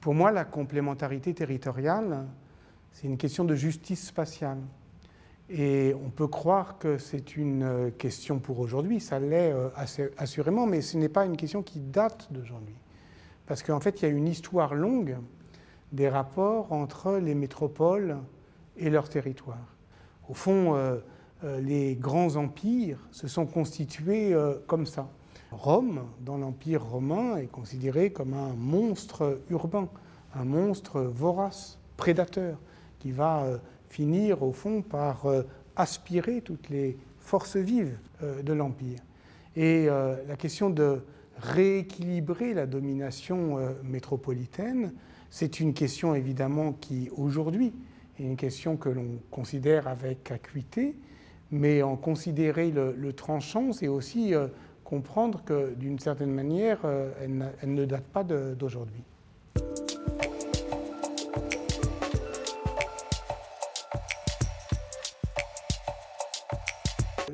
Pour moi, la complémentarité territoriale, c'est une question de justice spatiale. Et on peut croire que c'est une question pour aujourd'hui, ça l'est assurément, mais ce n'est pas une question qui date d'aujourd'hui. Parce qu'en fait, il y a une histoire longue des rapports entre les métropoles et leurs territoires. Au fond, les grands empires se sont constitués comme ça. Rome, dans l'Empire romain, est considéré comme un monstre urbain, un monstre vorace, prédateur, qui va finir au fond par aspirer toutes les forces vives de l'Empire. Et la question de rééquilibrer la domination métropolitaine, c'est une question évidemment qui aujourd'hui est une question que l'on considère avec acuité, mais en considérer le tranchant, c'est aussi comprendre que d'une certaine manière, elle ne date pas d'aujourd'hui.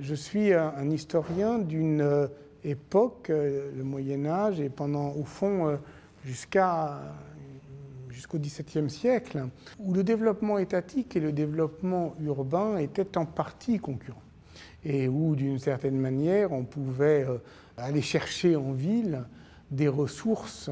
Je suis un historien d'une époque, le Moyen-Âge, et au fond, jusqu'au XVIIe siècle, où le développement étatique et le développement urbain étaient en partie concurrents. Et où, d'une certaine manière, on pouvait aller chercher en ville des ressources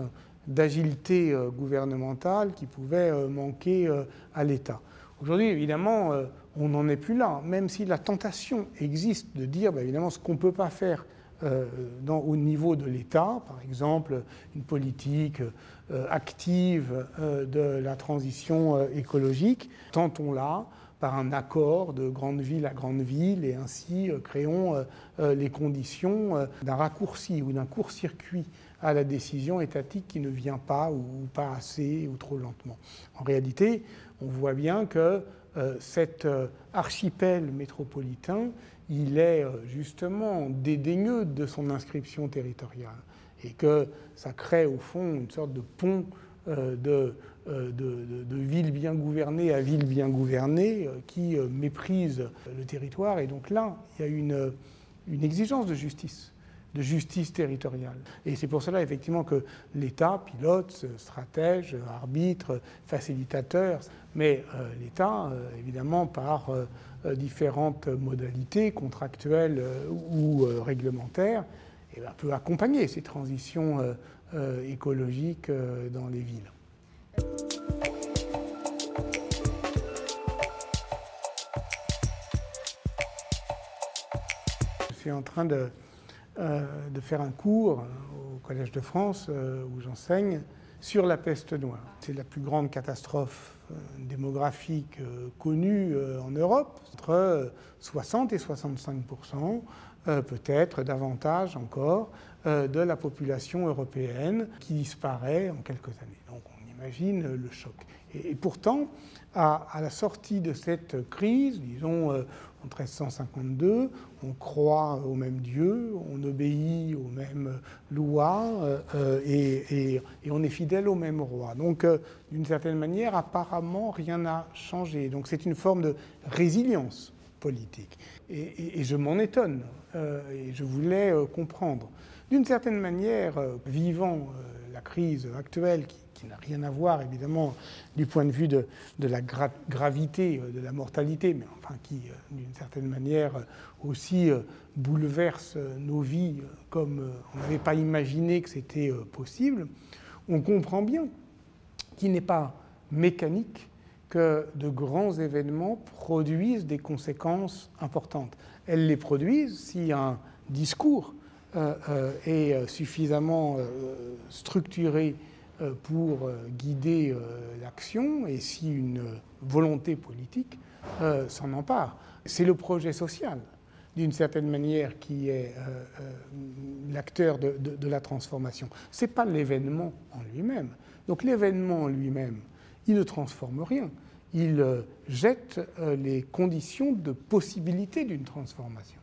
d'agilité gouvernementale qui pouvaient manquer à l'État. Aujourd'hui, évidemment, on n'en est plus là, même si la tentation existe de dire, évidemment, ce qu'on ne peut pas faire au niveau de l'État, par exemple, une politique active de la transition écologique, tentons-la par un accord de grande ville à grande ville et ainsi créons les conditions d'un raccourci ou d'un court-circuit à la décision étatique qui ne vient pas ou pas assez ou trop lentement. En réalité, on voit bien que cet archipel métropolitain, il est justement dédaigneux de son inscription territoriale et que ça crée au fond une sorte de pont de ville bien gouvernée à ville bien gouvernée qui méprise le territoire. Et donc là, il y a une exigence de justice territoriale. Et c'est pour cela effectivement que l'État pilote, stratège, arbitre, facilitateur, mais l'État, évidemment, par différentes modalités contractuelles ou réglementaires, peut accompagner ces transitions écologiques dans les villes. Je suis en train de faire un cours au Collège de France où j'enseigne sur la peste noire. C'est la plus grande catastrophe démographique connue en Europe, entre 60 et 65%, peut-être davantage encore, de la population européenne qui disparaît en quelques années. Donc on imagine le choc. Et pourtant, à la sortie de cette crise, disons en 1352, on croit au même Dieu, on obéit aux mêmes lois et on est fidèle au même roi. Donc d'une certaine manière, apparemment, rien n'a changé. Donc c'est une forme de résilience politique. Et je m'en étonne et je voulais comprendre. D'une certaine manière, vivant la crise actuelle qui n'a rien à voir évidemment du point de vue de la gravité de la mortalité, mais enfin qui d'une certaine manière aussi bouleverse nos vies comme on n'avait pas imaginé que c'était possible, on comprend bien qu'il n'est pas mécanique que de grands événements produisent des conséquences importantes. Elles les produisent si un discours est suffisamment structuré pour guider l'action et si une volonté politique s'en empare. C'est le projet social, d'une certaine manière, qui est l'acteur de la transformation. Ce n'est pas l'événement en lui-même. Donc l'événement en lui-même, il ne transforme rien. Il jette les conditions de possibilité d'une transformation.